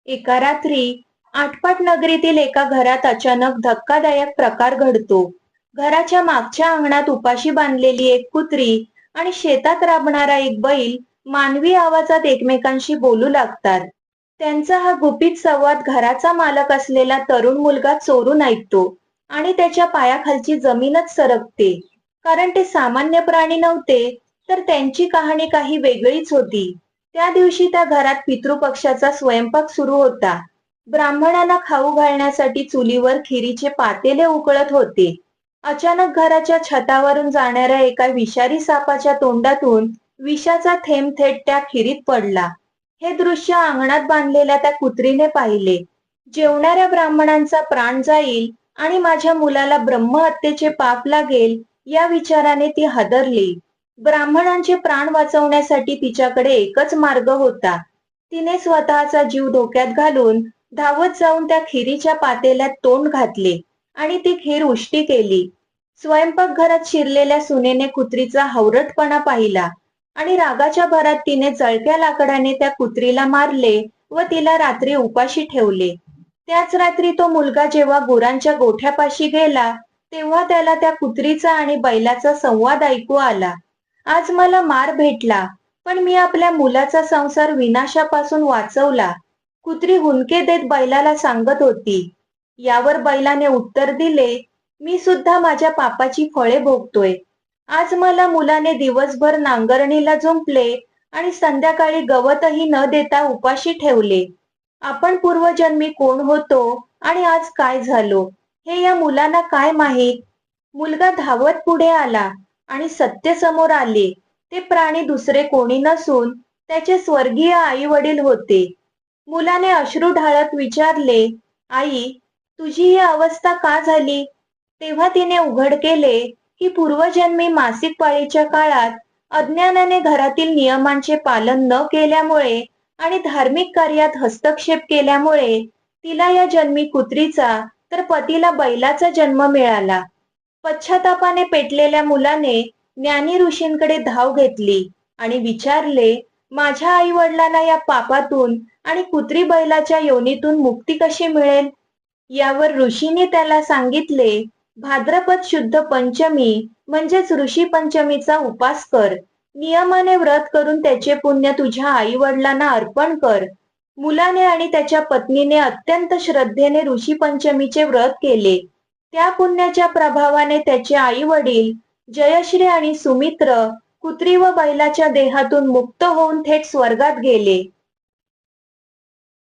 एका रात्री आटपाट नगरीतील एका घरात अचानक धक्कादायक प्रकार घडतो. घराच्या मागच्या अंगणात उपाशी बांधलेली एक कुत्री आणि शेतात राबणारा एक बैल मानवी आवाजात एकमेकांशी बोलू लागतात. त्यांचा हा गुपित संवाद घराचा मालक असलेला तरुण मुलगा चोरून ऐकतो आणि त्याच्या पायाखालची जमीनच सरकते. कारण ते सामान्य प्राणी नव्हते, तर त्यांची कहाणी काही वेगळीच होती. त्या दिवशी त्या घरात पितृपक्षाचा स्वयंपाक सुरू होता. ब्राह्मणांना खाऊ घालण्यासाठी चुलीवर खिरीचे पातेले उकळत होते. अचानक घराच्या छतावरून जाणाऱ्या एका विषारी सापाच्या तोंडातून विषाचा थेंब थेट त्या खिरीत पडला. हे दृश्य अंगणात बांधलेल्या त्या कुत्रीने पाहिले. जेवणाऱ्या ब्राह्मणांचा प्राण जाईल आणि माझ्या मुलाला ब्रह्महत्येचे पाप लागेल या विचाराने ती हादरली. ब्राह्मणांचे प्राण वाचवण्यासाठी तिच्याकडे एकच मार्ग होता. तिने स्वतःचा जीव धोक्यात घालून धावत जाऊन त्या खिरीच्या पातेल्यात तोंड घातले आणि ती खीर उष्टी केली. स्वयंपाकघरात शिरलेल्या सुनेने कुत्रीचा हवरटपणा पाहिला आणि रागाच्या भरात तिने जळक्या लाकडाने त्या कुत्रीला मारले व तिला रात्री उपाशी ठेवले. त्याच रात्री तो मुलगा जेव्हा गुरांच्या गोठ्यापाशी गेला, तेव्हा त्याला त्या कुत्रीचा आणि बैलाचा संवाद ऐकू आला. आज मला मार भेटला, पण मी आपल्या मुलाचा संसार विनाशापासून वाचवला, कुत्री हुंदके देत बैलाला सांगत होती. यावर बैलाने उत्तर दिले, मी सुद्धा माझ्या पापाची फळे भोगतोय. आज मला मुलाने दिवसभर नांगरणीला जुंपले आणि संध्याकाळी गवतही न देता उपाशी ठेवले. आपण पूर्वजन्मी कोण होतो आणि आज काय झालो हे या मुलांना काय माहीत. मुलगा धावत पुढे आला आणि सत्य समोर आले. ते प्राणी दुसरे कोणी नसून त्याचे स्वर्गीय आई वडील होते. मुलाने अश्रू ढाळत विचारले, आई, तुझी ही अवस्था का झाली? तेव्हा तिने उघड केले की पूर्वजन्मी मासिक पाळीच्या काळात अज्ञानाने घरातील नियमांचे पालन न केल्यामुळे आणि धार्मिक कार्यात हस्तक्षेप केल्यामुळे तिला या जन्मी कुत्रीचा तर पतीला बैलाचा जन्म मिळाला. पश्चातापाने पेटलेल्या मुलाने ज्ञानी ऋषींकडे धाव घेतली आणि विचारले, माझ्या आई वडिलांना या पापातून आणि कुत्री बैलाच्या योनीतून मुक्ती कशी मिळेल? यावर ऋषींनी त्याला सांगितले, भाद्रपद शुद्ध पंचमी म्हणजेच ऋषी पंचमीचा उपास कर. नियमाने व्रत करून त्याचे पुण्य तुझ्या आई वडिलांना अर्पण कर. मुलाने आणि त्याच्या पत्नीने अत्यंत श्रद्धेने ऋषी पंचमीचे व्रत केले. त्या पुण्याच्या प्रभावाने त्याचे आई वडील जयश्री आणि सुमित्र कुत्री व बैलाच्या देहातून मुक्त होऊन थेट स्वर्गात गेले.